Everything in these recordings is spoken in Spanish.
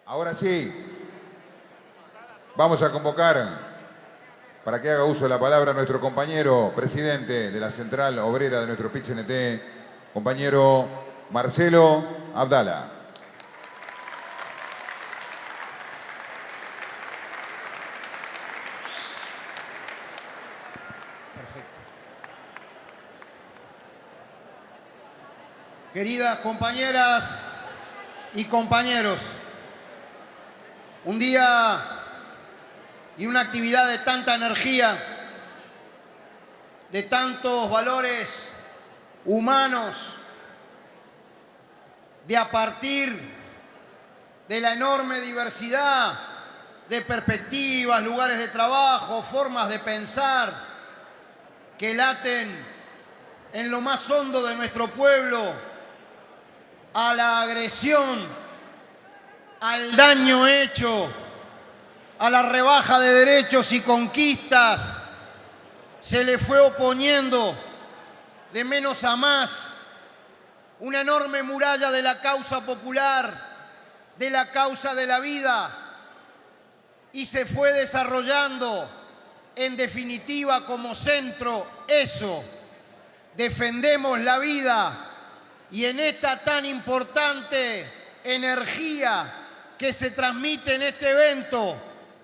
Ahora sí, vamos a convocar para que haga uso de la palabra nuestro compañero presidente de la Central Obrera de nuestro PIT-CNT, compañero Marcelo Abdala. Perfecto. Queridas compañeras y compañeros, un día y una actividad de tanta energía, de tantos valores humanos, de a partir de la enorme diversidad de perspectivas, lugares de trabajo, formas de pensar que laten en lo más hondo de nuestro pueblo, a la agresión, al daño hecho, a la rebaja de derechos y conquistas, se le fue oponiendo de menos a más una enorme muralla de la causa popular, de la causa de la vida, y se fue desarrollando, en definitiva, como centro eso: defendemos la vida. Y en esta tan importante energía que se transmite en este evento,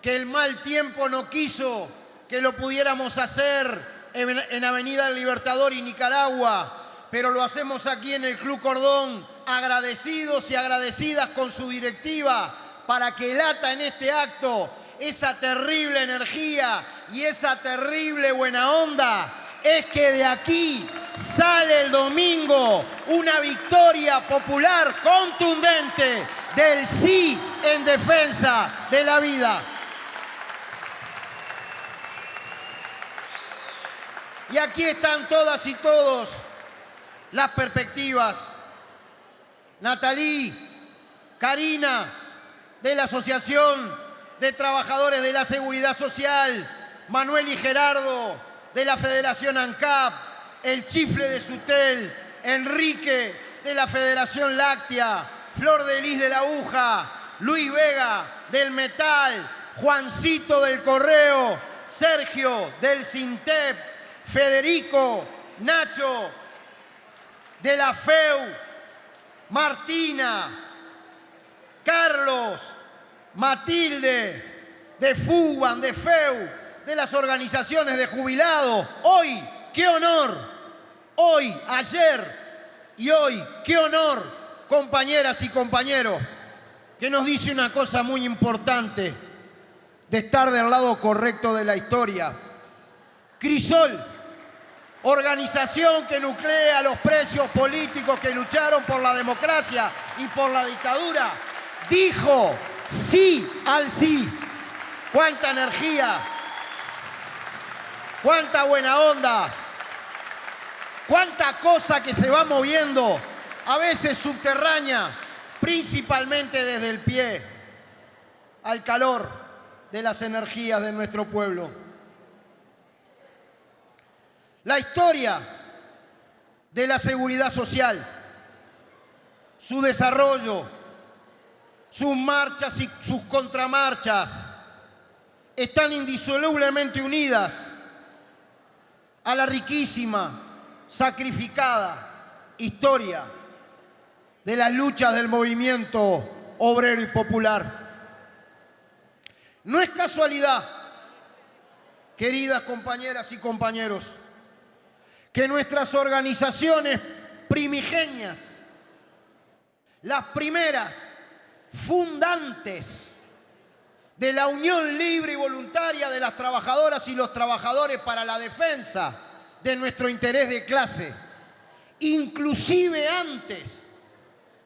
que el mal tiempo no quiso que lo pudiéramos hacer en Avenida del Libertador y Nicaragua, pero lo hacemos aquí en el Club Cordón, agradecidos y agradecidas con su directiva, para que lata en este acto esa terrible energía y esa terrible buena onda. Es que de aquí sale el domingo una victoria popular contundente del sí en defensa de la vida. Y aquí están todas y todos las perspectivas. Natalí, Karina, de la Asociación de Trabajadores de la Seguridad Social, Manuel y Gerardo, de la Federación ANCAP, el Chifle de Sutel, Enrique, de la Federación Láctea, Flor de Lis de la Aguja, Luis Vega, del Metal, Juancito del Correo, Sergio, del Sintep, Federico, Nacho, de la FEU, Martina, Carlos, Matilde, de FUBAN, de FEU, de las organizaciones de jubilados. Hoy, qué honor, hoy, ayer y hoy, qué honor, compañeras y compañeros, que nos dice una cosa muy importante de estar del lado correcto de la historia. Crisol, organización que nuclea los presos políticos que lucharon por la democracia y por la dictadura, dijo sí al sí. ¡Cuánta energía! ¡Cuánta buena onda! ¡Cuánta cosa que se va moviendo, a veces subterránea, principalmente desde el pie, al calor de las energías de nuestro pueblo! La historia de la seguridad social, su desarrollo, sus marchas y sus contramarchas, están indisolublemente unidas a la riquísima, sacrificada historia de las luchas del movimiento obrero y popular. No es casualidad, queridas compañeras y compañeros, que nuestras organizaciones primigenias, las primeras fundantes de la unión libre y voluntaria de las trabajadoras y los trabajadores para la defensa de nuestro interés de clase, inclusive antes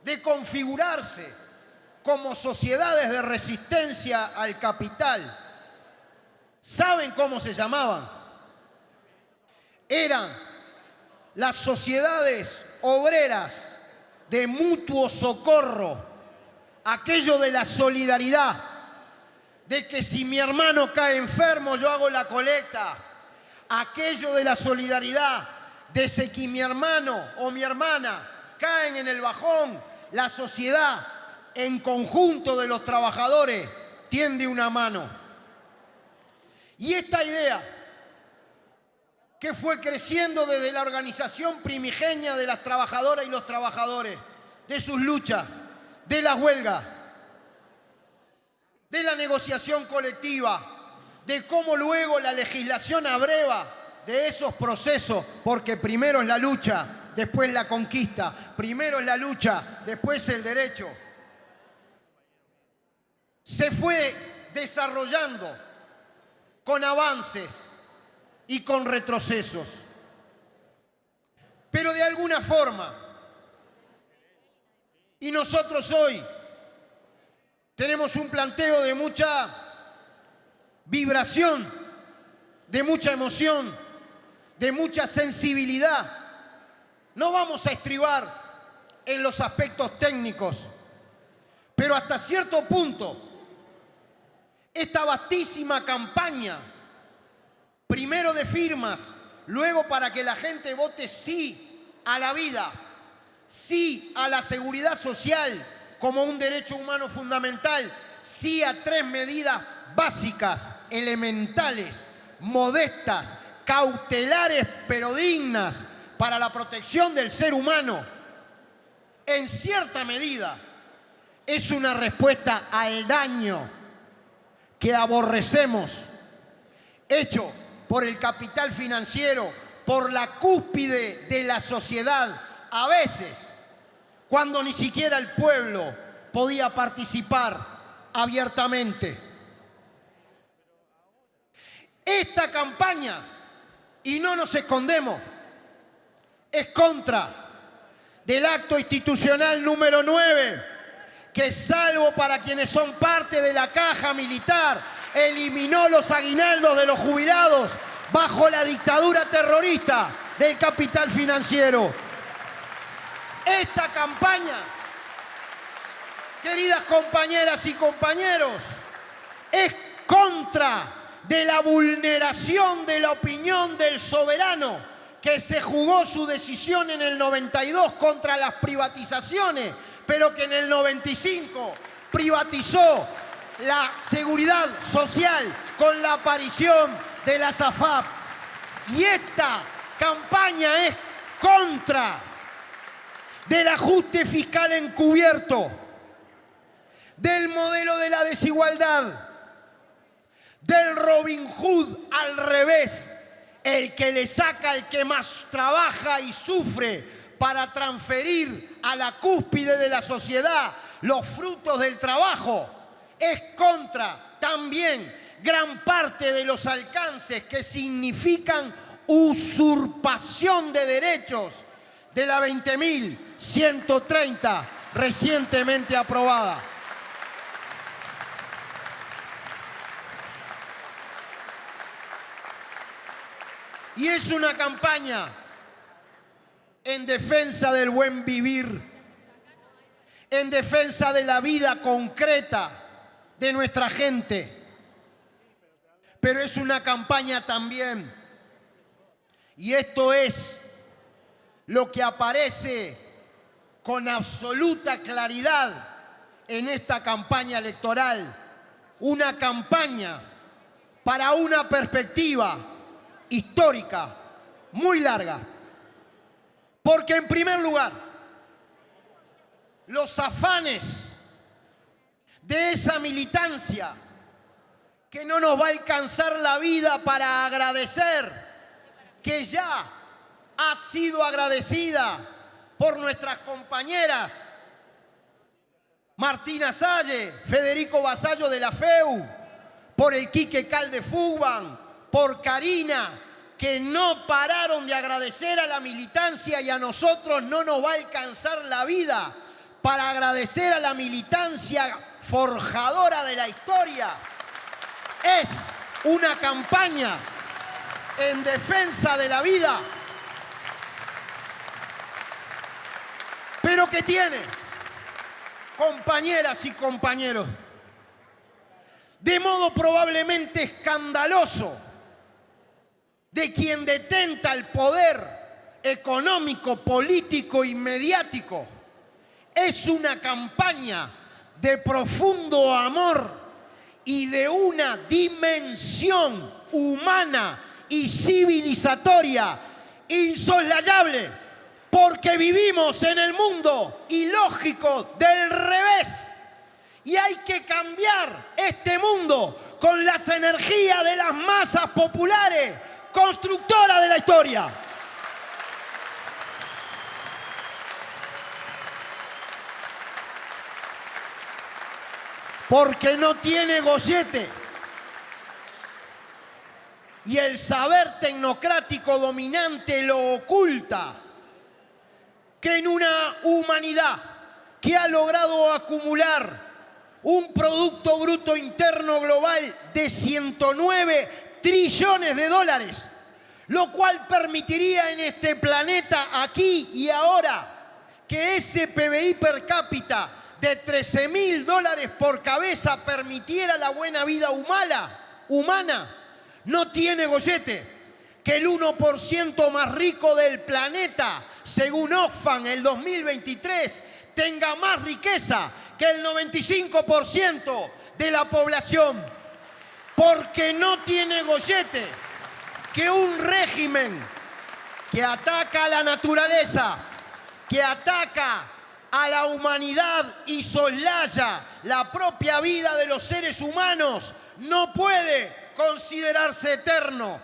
de configurarse como sociedades de resistencia al capital, ¿saben cómo se llamaban? Eran las sociedades obreras de mutuo socorro, aquello de la solidaridad, de que si mi hermano cae enfermo yo hago la colecta, aquello de la solidaridad, de que si mi hermano o mi hermana caen en el bajón, la sociedad en conjunto de los trabajadores tiende una mano. Y esta idea, que fue creciendo desde la organización primigenia de las trabajadoras y los trabajadores, de sus luchas, de las huelgas, de la negociación colectiva, de cómo luego la legislación abreva de esos procesos, porque primero es la lucha, después la conquista, primero es la lucha, después el derecho. Se fue desarrollando con avances y con retrocesos. Pero de alguna forma, y nosotros hoy tenemos un planteo de mucha vibración, de mucha emoción, de mucha sensibilidad. No vamos a estribar en los aspectos técnicos, pero hasta cierto punto, esta vastísima campaña, primero de firmas, luego para que la gente vote sí a la vida, sí a la seguridad social como un derecho humano fundamental, sí a 3 medidas básicas, elementales, modestas, cautelares pero dignas para la protección del ser humano, en cierta medida es una respuesta al daño que aborrecemos, hecho por el capital financiero, por la cúspide de la sociedad, a veces cuando ni siquiera el pueblo podía participar abiertamente. Esta campaña, y no nos escondemos, es contra del acto institucional número 9, que salvo para quienes son parte de la caja militar, eliminó los aguinaldos de los jubilados bajo la dictadura terrorista del capital financiero. Esta campaña, queridas compañeras y compañeros, es contra de la vulneración de la opinión del soberano que se jugó su decisión en el 92 contra las privatizaciones, pero que en el 95 privatizó la seguridad social con la aparición de la SAFAP. Y esta campaña es contra del ajuste fiscal encubierto, del modelo de la desigualdad, del Robin Hood al revés, el que le saca al que más trabaja y sufre para transferir a la cúspide de la sociedad los frutos del trabajo. Es contra también gran parte de los alcances que significan usurpación de derechos de la 20.130 recientemente aprobada. Y es una campaña en defensa del buen vivir, en defensa de la vida concreta de nuestra gente. Pero es una campaña también, y esto es lo que aparece con absoluta claridad en esta campaña electoral, una campaña para una perspectiva histórica muy larga. Porque en primer lugar, los afanes de esa militancia que no nos va a alcanzar la vida para agradecer, que ya ha sido agradecida por nuestras compañeras Martina Salle, Federico Vasallo de la FEU, por el Quique Cal de Fuban, por Karina, que no pararon de agradecer a la militancia, y a nosotros no nos va a alcanzar la vida para agradecer a la militancia forjadora de la historia. Es una campaña en defensa de la vida, pero que tiene, compañeras y compañeros, de modo probablemente escandaloso, de quien detenta el poder económico, político y mediático, es una campaña de profundo amor y de una dimensión humana y civilizatoria insoslayable, porque vivimos en el mundo ilógico del revés y hay que cambiar este mundo con las energías de las masas populares, constructoras de la historia. Porque no tiene gollete. Y el saber tecnocrático dominante lo oculta. Que en una humanidad que ha logrado acumular un Producto Bruto Interno Global de 109 trillones de dólares, lo cual permitiría en este planeta, aquí y ahora, que ese PBI per cápita de 13.000 dólares por cabeza permitiera la buena vida humana, no tiene gollete. Que el 1% más rico del planeta, según Oxfam, el 2023, tenga más riqueza que el 95% de la población. Porque no tiene gollete que un régimen que ataca a la naturaleza, que ataca a la humanidad y soslaya la propia vida de los seres humanos, no puede considerarse eterno.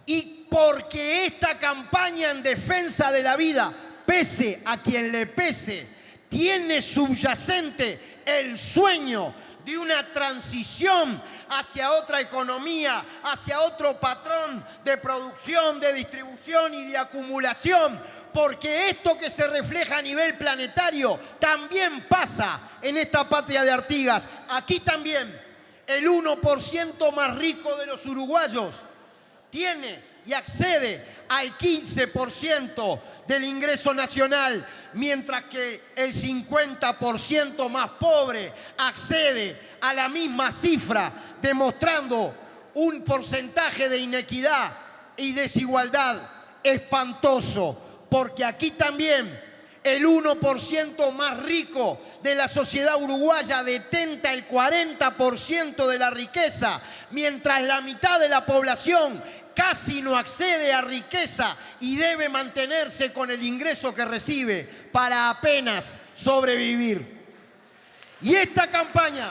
Y porque esta campaña en defensa de la vida, pese a quien le pese, tiene subyacente el sueño de una transición hacia otra economía, hacia otro patrón de producción, de distribución y de acumulación, porque esto que se refleja a nivel planetario también pasa en esta patria de Artigas. Aquí también el 1% más rico de los uruguayos tiene y accede al 15% del ingreso nacional, mientras que el 50% más pobre accede a la misma cifra, demostrando un porcentaje de inequidad y desigualdad espantoso. Porque aquí también el 1% más rico de la sociedad uruguaya detenta el 40% de la riqueza, mientras la mitad de la población casi no accede a riqueza y debe mantenerse con el ingreso que recibe para apenas sobrevivir. Y esta campaña,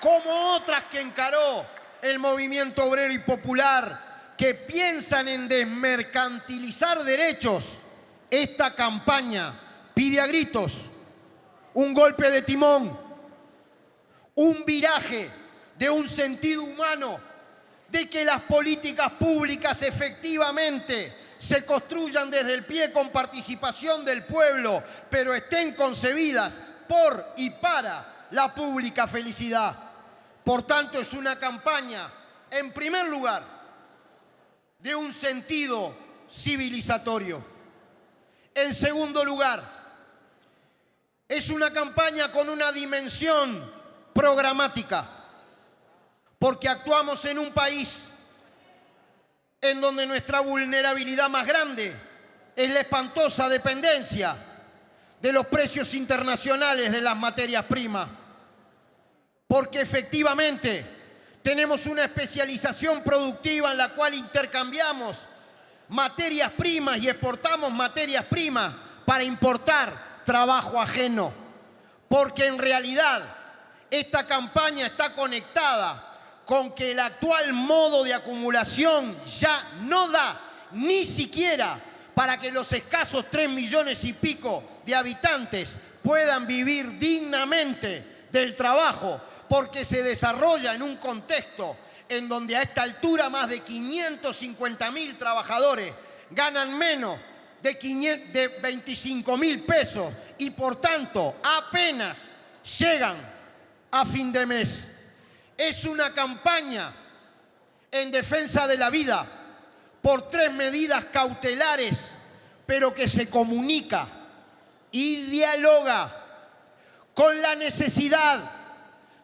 como otras que encaró el movimiento obrero y popular, que piensan en desmercantilizar derechos, esta campaña pide a gritos un golpe de timón, un viraje de un sentido humano, de que las políticas públicas efectivamente se construyan desde el pie con participación del pueblo, pero estén concebidas por y para la pública felicidad. Por tanto, es una campaña, en primer lugar, de un sentido civilizatorio. En segundo lugar, es una campaña con una dimensión programática, porque actuamos en un país en donde nuestra vulnerabilidad más grande es la espantosa dependencia de los precios internacionales de las materias primas, porque efectivamente tenemos una especialización productiva en la cual intercambiamos materias primas y exportamos materias primas para importar trabajo ajeno. Porque en realidad esta campaña está conectada con que el actual modo de acumulación ya no da ni siquiera para que los escasos 3 millones y pico de habitantes puedan vivir dignamente del trabajo, porque se desarrolla en un contexto en donde a esta altura más de 550.000 trabajadores ganan menos de 25.000 pesos y por tanto apenas llegan a fin de mes. Es una campaña en defensa de la vida por 3 medidas cautelares, pero que se comunica y dialoga con la necesidad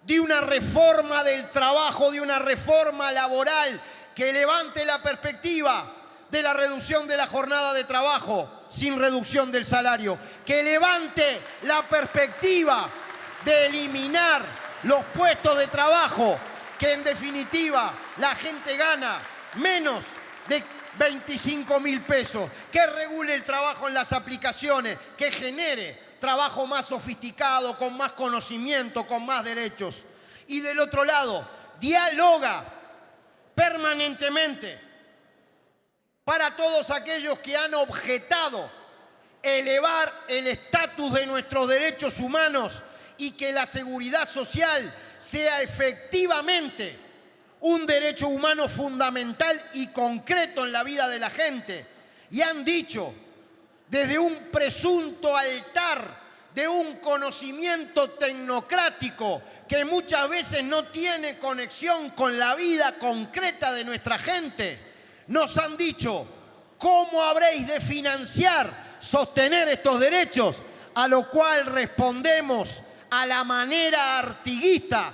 de una reforma del trabajo, de una reforma laboral que levante la perspectiva de la reducción de la jornada de trabajo, sin reducción del salario, que levante la perspectiva de eliminar los puestos de trabajo, que en definitiva la gente gana menos de 25.000 pesos, que regule el trabajo en las aplicaciones, que genere trabajo más sofisticado, con más conocimiento, con más derechos. Y del otro lado, dialoga permanentemente para todos aquellos que han objetado elevar el estatus de nuestros derechos humanos y que la seguridad social sea efectivamente un derecho humano fundamental y concreto en la vida de la gente. Y han dicho, desde un presunto altar de un conocimiento tecnocrático que muchas veces no tiene conexión con la vida concreta de nuestra gente, nos han dicho, ¿cómo habréis de financiar, sostener estos derechos? A lo cual respondemos a la manera artiguista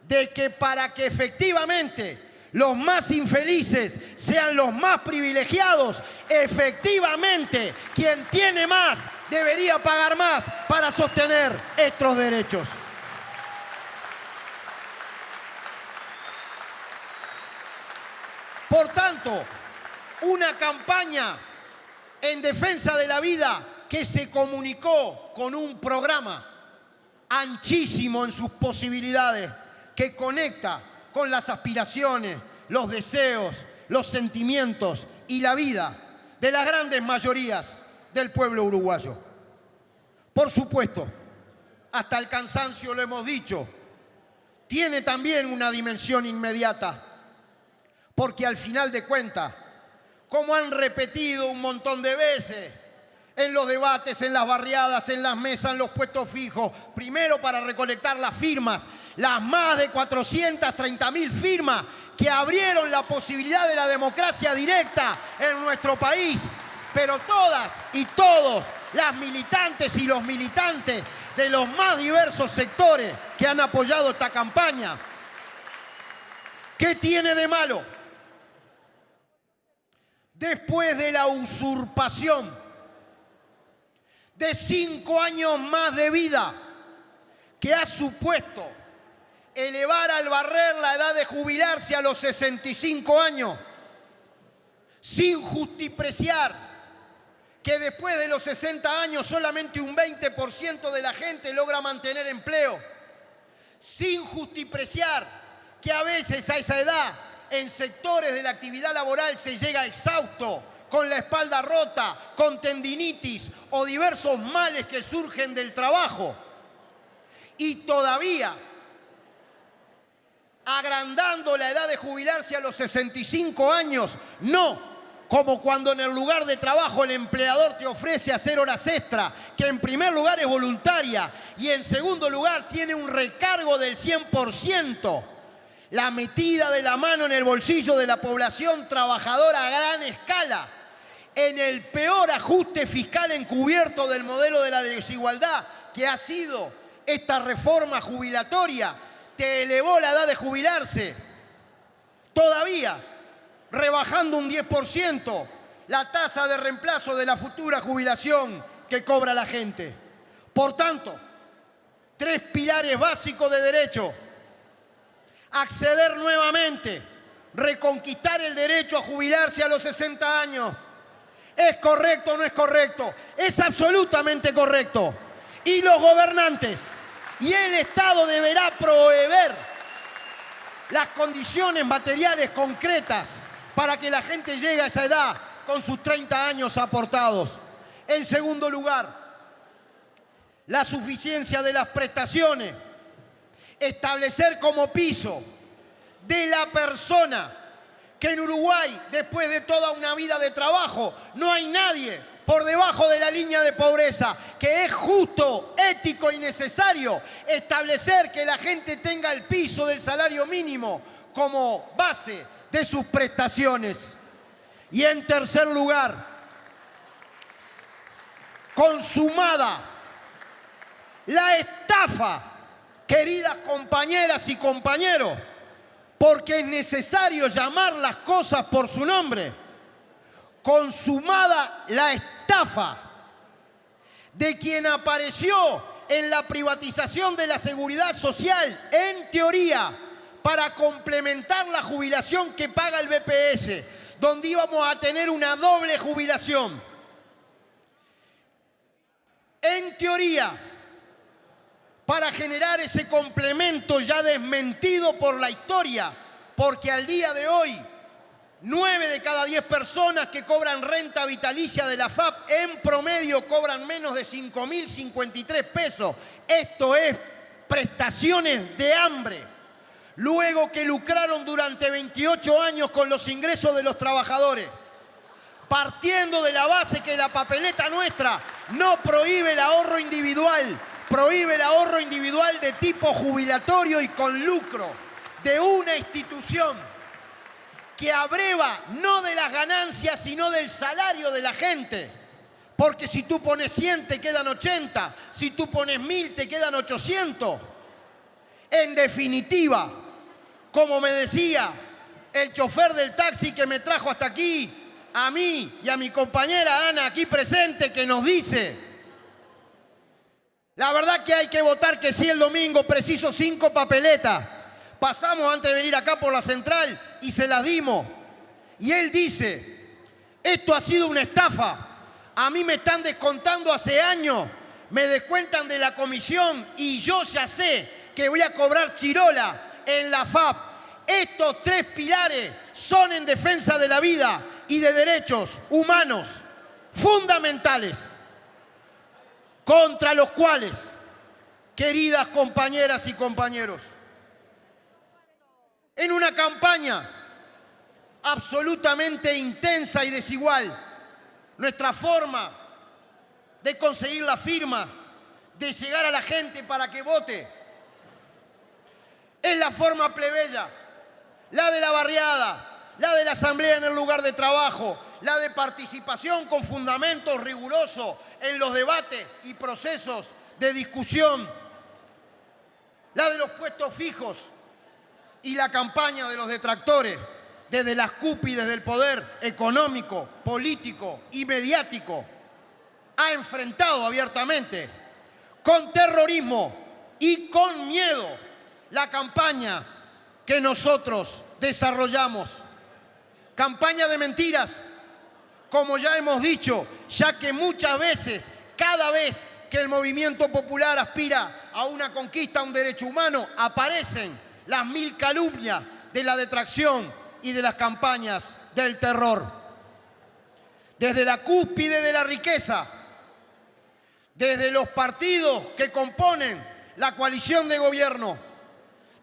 de que para que efectivamente los más infelices sean los más privilegiados, efectivamente quien tiene más debería pagar más para sostener estos derechos. Por tanto, una campaña en defensa de la vida que se comunicó con un programa anchísimo en sus posibilidades, que conecta con las aspiraciones, los deseos, los sentimientos y la vida de las grandes mayorías del pueblo uruguayo. Por supuesto, hasta el cansancio lo hemos dicho, tiene también una dimensión inmediata, porque al final de cuentas, como han repetido un montón de veces en los debates, en las barriadas, en las mesas, en los puestos fijos, primero para recolectar las firmas, las más de 430.000 firmas que abrieron la posibilidad de la democracia directa en nuestro país, pero todas y todos las militantes y los militantes de los más diversos sectores que han apoyado esta campaña. ¿Qué tiene de malo? Después de la usurpación de 5 años más de vida que ha supuesto elevar al barrer la edad de jubilarse a los 65 años, sin justipreciar que después de los 60 años solamente un 20% de la gente logra mantener empleo, sin justipreciar que a veces a esa edad en sectores de la actividad laboral se llega exhausto, con la espalda rota, con tendinitis o diversos males que surgen del trabajo. Y todavía, agrandando la edad de jubilarse a los 65 años, no como cuando en el lugar de trabajo el empleador te ofrece hacer horas extra, que en primer lugar es voluntaria y en segundo lugar tiene un recargo del 100%. La metida de la mano en el bolsillo de la población trabajadora a gran escala, en el peor ajuste fiscal encubierto del modelo de la desigualdad que ha sido esta reforma jubilatoria, te elevó la edad de jubilarse, todavía rebajando un 10% la tasa de reemplazo de la futura jubilación que cobra la gente. Por tanto, 3 pilares básicos de derecho: acceder nuevamente, reconquistar el derecho a jubilarse a los 60 años. ¿Es correcto o no es correcto? Es absolutamente correcto. Y los gobernantes y el Estado deberá proveer las condiciones materiales concretas para que la gente llegue a esa edad con sus 30 años aportados. En segundo lugar, la suficiencia de las prestaciones. Establecer como piso de la persona que en Uruguay, después de toda una vida de trabajo, no hay nadie por debajo de la línea de pobreza, que es justo, ético y necesario establecer que la gente tenga el piso del salario mínimo como base de sus prestaciones. Y en tercer lugar, consumada la estafa, queridas compañeras y compañeros, porque es necesario llamar las cosas por su nombre, consumada la estafa estafa de quien apareció en la privatización de la seguridad social, en teoría, para complementar la jubilación que paga el BPS, donde íbamos a tener una doble jubilación. En teoría, para generar ese complemento ya desmentido por la historia, porque al día de hoy, 9 de cada 10 personas que cobran renta vitalicia de la FAP en promedio cobran menos de 5.053 pesos. Esto es prestaciones de hambre. Luego que lucraron durante 28 años con los ingresos de los trabajadores, partiendo de la base que la papeleta nuestra no prohíbe el ahorro individual, prohíbe el ahorro individual de tipo jubilatorio y con lucro de una institución que abreva no de las ganancias, sino del salario de la gente. Porque si tú pones 100 te quedan 80, si tú pones 1000 te quedan 800. En definitiva, como me decía el chofer del taxi que me trajo hasta aquí, a mí y a mi compañera Ana aquí presente, que nos dice: la verdad que hay que votar que sí el domingo, preciso 5 papeletas. Pasamos antes de venir acá por la central y se las dimos. Y él dice: esto ha sido una estafa. A mí me están descontando hace años, me descuentan de la comisión y yo ya sé que voy a cobrar chirola en la FAP. Estos 3 pilares son en defensa de la vida y de derechos humanos fundamentales, contra los cuales, queridas compañeras y compañeros, en una campaña absolutamente intensa y desigual, nuestra forma de conseguir la firma, de llegar a la gente para que vote, es la forma plebeya, la de la barriada, la de la asamblea en el lugar de trabajo, la de participación con fundamentos rigurosos en los debates y procesos de discusión, la de los puestos fijos y la campaña de los detractores, desde las cúpides del poder económico, político y mediático, ha enfrentado abiertamente, con terrorismo y con miedo, la campaña que nosotros desarrollamos. Campaña de mentiras, como ya hemos dicho, ya que muchas veces, cada vez que el movimiento popular aspira a una conquista, a un derecho humano, aparecen las 1000 calumnias de la detracción y de las campañas del terror. Desde la cúspide de la riqueza, desde los partidos que componen la coalición de gobierno,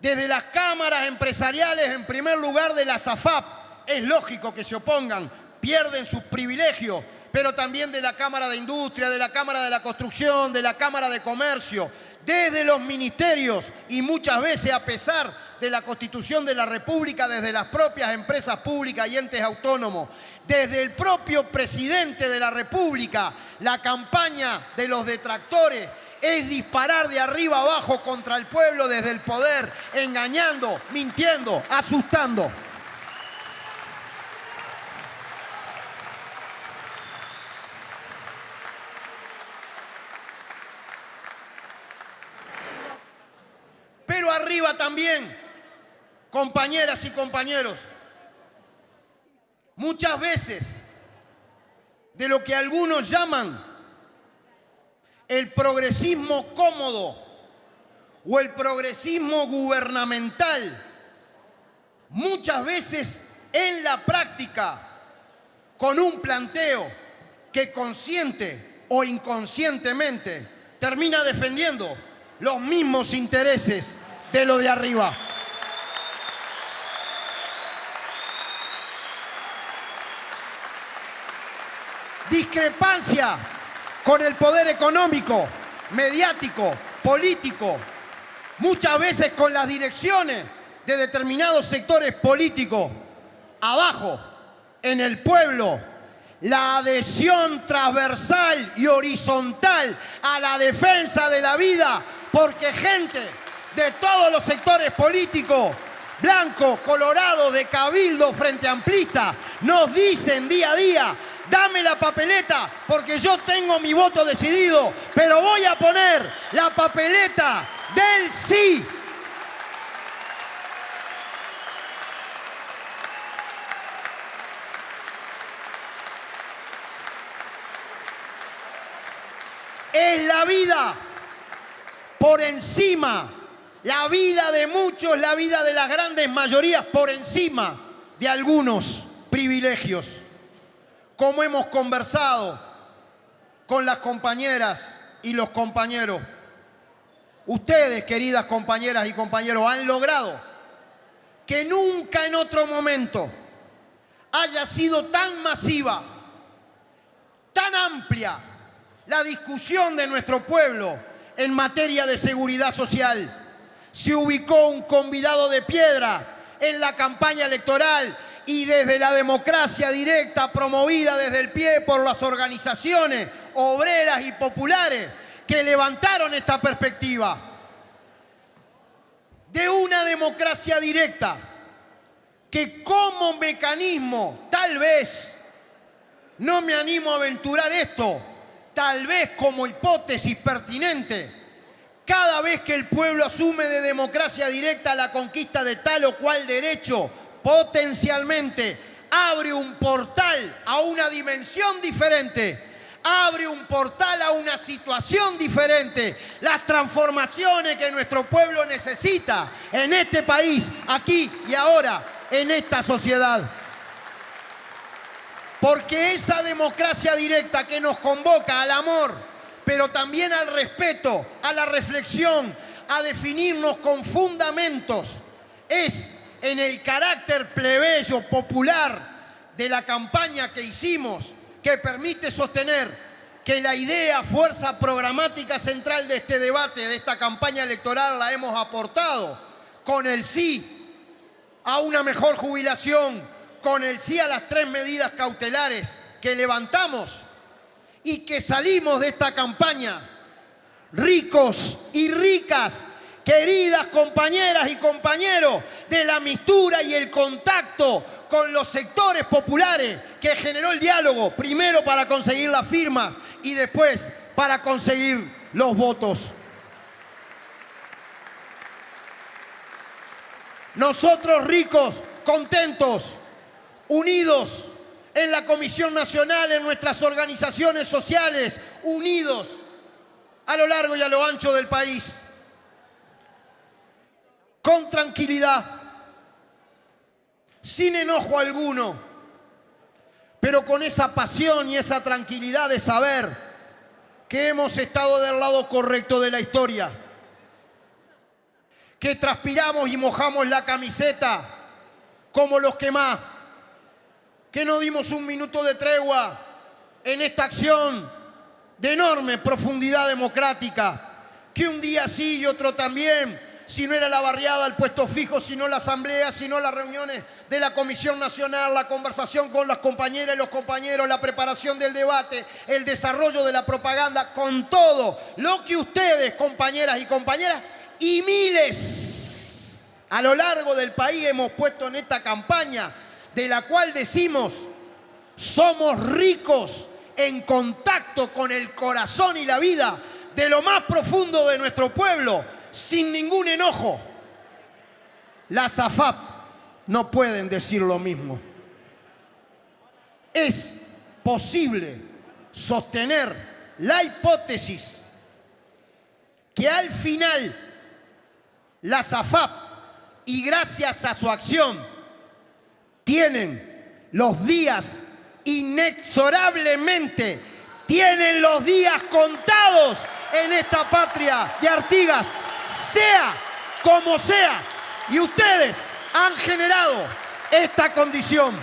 desde las cámaras empresariales, en primer lugar de la SAFAP, es lógico que se opongan, pierden sus privilegios, pero también de la Cámara de Industria, de la Cámara de la Construcción, de la Cámara de Comercio, desde los ministerios y muchas veces, a pesar de la Constitución de la República, desde las propias empresas públicas y entes autónomos, desde el propio presidente de la República. La campaña de los detractores es disparar de arriba abajo contra el pueblo desde el poder, engañando, mintiendo, asustando. Pero arriba también, compañeras y compañeros, muchas veces de lo que algunos llaman el progresismo cómodo o el progresismo gubernamental, muchas veces en la práctica, con un planteo que consciente o inconscientemente termina defendiendo los mismos intereses de los de arriba. Discrepancia con el poder económico, mediático, político, muchas veces con las direcciones de determinados sectores políticos. Abajo, en el pueblo, la adhesión transversal y horizontal a la defensa de la vida, porque gente de todos los sectores políticos, blancos, colorados, de cabildo, frente amplista, nos dicen día a día: Dame la papeleta porque yo tengo mi voto decidido, pero voy a poner la papeleta del sí. Es la vida por encima, la vida de muchos, la vida de las grandes mayorías por encima de algunos privilegios. Como hemos conversado con las compañeras y los compañeros, ustedes, queridas compañeras y compañeros, han logrado que nunca en otro momento haya sido tan masiva, tan amplia la discusión de nuestro pueblo en materia de seguridad social. Se ubicó un convidado de piedra en la campaña electoral y desde la democracia directa promovida desde el pie por las organizaciones obreras y populares que levantaron esta perspectiva de una democracia directa que como mecanismo, tal vez, no me animo a aventurar esto, tal vez como hipótesis pertinente, cada vez que el pueblo asume de democracia directa la conquista de tal o cual derecho, potencialmente abre un portal a una dimensión diferente, abre un portal a una situación diferente, las transformaciones que nuestro pueblo necesita en este país, aquí y ahora, en esta sociedad. Porque esa democracia directa que nos convoca al amor, pero también al respeto, a la reflexión, a definirnos con fundamentos, es en el carácter plebeyo, popular de la campaña que hicimos, que permite sostener que la idea, fuerza programática central de este debate, de esta campaña electoral, la hemos aportado con el sí a una mejor jubilación, con el sí a las 3 medidas cautelares que levantamos y que salimos de esta campaña ricos y ricas, queridas compañeras y compañeros, de la mistura y el contacto con los sectores populares que generó el diálogo, primero para conseguir las firmas y después para conseguir los votos. Nosotros ricos, contentos, unidos en la Comisión Nacional, en nuestras organizaciones sociales, unidos a lo largo y a lo ancho del país, con tranquilidad, sin enojo alguno, pero con esa pasión y esa tranquilidad de saber que hemos estado del lado correcto de la historia, que transpiramos y mojamos la camiseta como los que más, que no dimos un minuto de tregua en esta acción de enorme profundidad democrática, que un día sí y otro también, si no era la barriada, el puesto fijo, si no la asamblea, si no las reuniones de la Comisión Nacional, la conversación con las compañeras y los compañeros, la preparación del debate, el desarrollo de la propaganda, con todo lo que ustedes, compañeras y compañeras, y miles a lo largo del país hemos puesto en esta campaña, de la cual decimos, somos ricos en contacto con el corazón y la vida de lo más profundo de nuestro pueblo, sin ningún enojo. Las AFAP no pueden decir lo mismo. Es posible sostener la hipótesis que al final las AFAP, y gracias a su acción, tienen los días inexorablemente, tienen los días contados en esta patria de Artigas, sea como sea. Y ustedes han generado esta condición.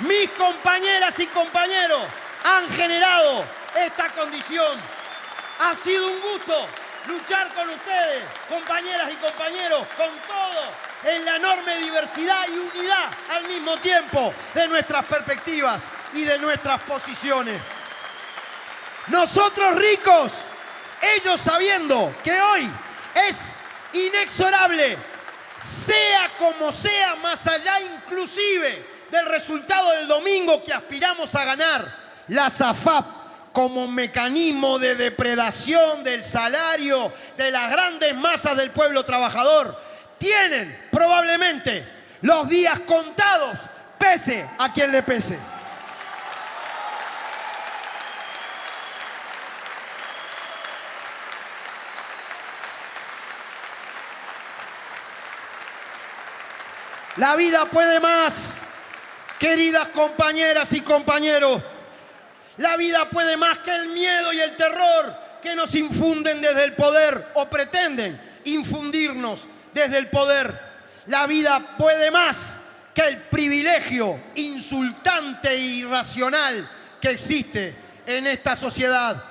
Mis compañeras y compañeros han generado esta condición. Ha sido un gusto luchar con ustedes, compañeras y compañeros, con todo, en la enorme diversidad y unidad al mismo tiempo de nuestras perspectivas y de nuestras posiciones. Nosotros ricos, ellos sabiendo que hoy es inexorable, sea como sea, más allá inclusive del resultado del domingo que aspiramos a ganar, las AFAP como mecanismo de depredación del salario de las grandes masas del pueblo trabajador, tienen probablemente los días contados, pese a quien le pese. La vida puede más, queridas compañeras y compañeros. La vida puede más que el miedo y el terror que nos infunden desde el poder o pretenden infundirnos desde el poder. La vida puede más que el privilegio insultante e irracional que existe en esta sociedad.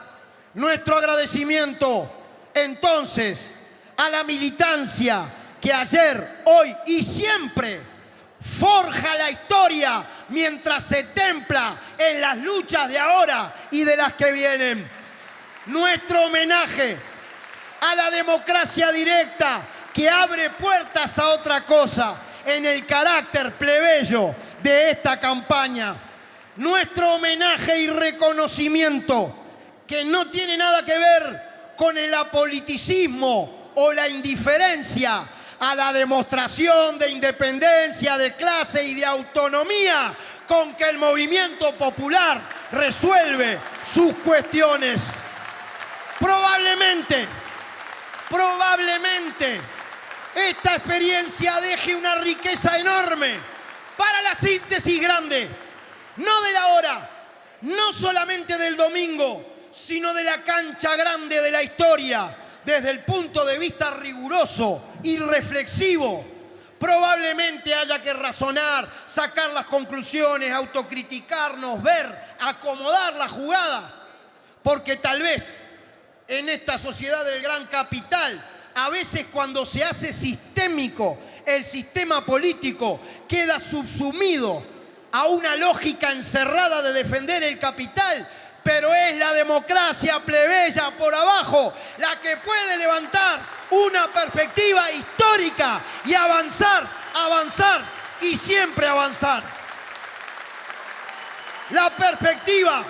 Nuestro agradecimiento, entonces, a la militancia que ayer, hoy y siempre forja la historia mientras se templa en las luchas de ahora y de las que vienen. Nuestro homenaje a la democracia directa que abre puertas a otra cosa en el carácter plebeyo de esta campaña. Nuestro homenaje y reconocimiento que no tiene nada que ver con el apoliticismo o la indiferencia a la demostración de independencia, de clase y de autonomía con que el movimiento popular resuelve sus cuestiones. Probablemente, esta experiencia deje una riqueza enorme para la síntesis grande, no de la hora, no solamente del domingo, sino de la cancha grande de la historia, desde el punto de vista riguroso y reflexivo. Probablemente haya que razonar, sacar las conclusiones, autocriticarnos, ver, acomodar la jugada, porque tal vez en esta sociedad del gran capital, a veces cuando se hace sistémico el sistema político, queda subsumido a una lógica encerrada de defender el capital, pero es la democracia plebeya por abajo la que puede levantar una perspectiva histórica y avanzar y siempre avanzar. La perspectiva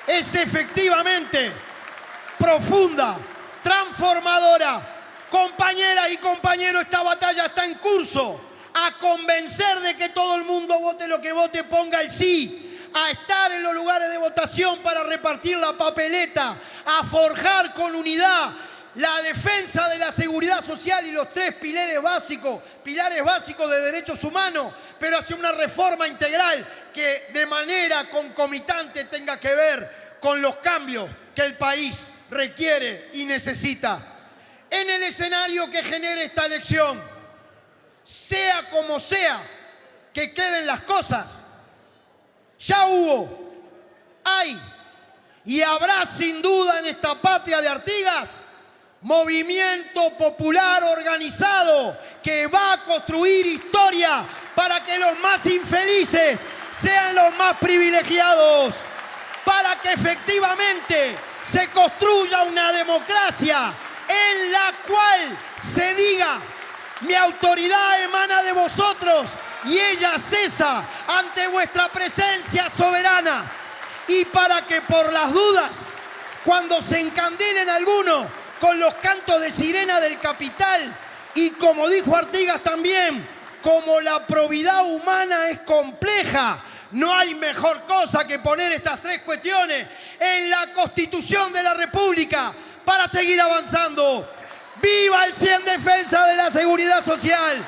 es efectivamente profunda, transformadora. Compañeras y compañeros, esta batalla está en curso. A convencer de que todo el mundo vote lo que vote, ponga el sí. A estar en los lugares de votación para repartir la papeleta. A forjar con unidad la defensa de la seguridad social y los tres pilares básicos de derechos humanos, pero hacia una reforma integral que de manera concomitante tenga que ver con los cambios que el país requiere y necesita. En el escenario que genere esta elección, sea como sea que queden las cosas, ya hubo, hay y habrá sin duda en esta patria de Artigas movimiento popular organizado que va a construir historia para que los más infelices sean los más privilegiados, para que efectivamente se construya una democracia en la cual se diga: mi autoridad emana de vosotros y ella cesa ante vuestra presencia soberana. Y para que por las dudas, cuando se encandelen algunos con los cantos de sirena del capital, y como dijo Artigas también, como la probidad humana es compleja, no hay mejor cosa que poner estas tres cuestiones en la Constitución de la República para seguir avanzando. ¡Viva el sí en defensa de la seguridad social!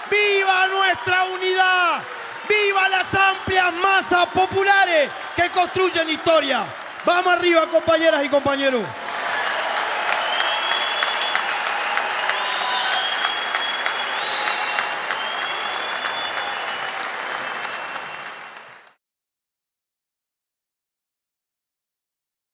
¡Viva nuestra unidad! ¡Viva las amplias masas populares que construyen historia! ¡Vamos arriba, compañeras y compañeros!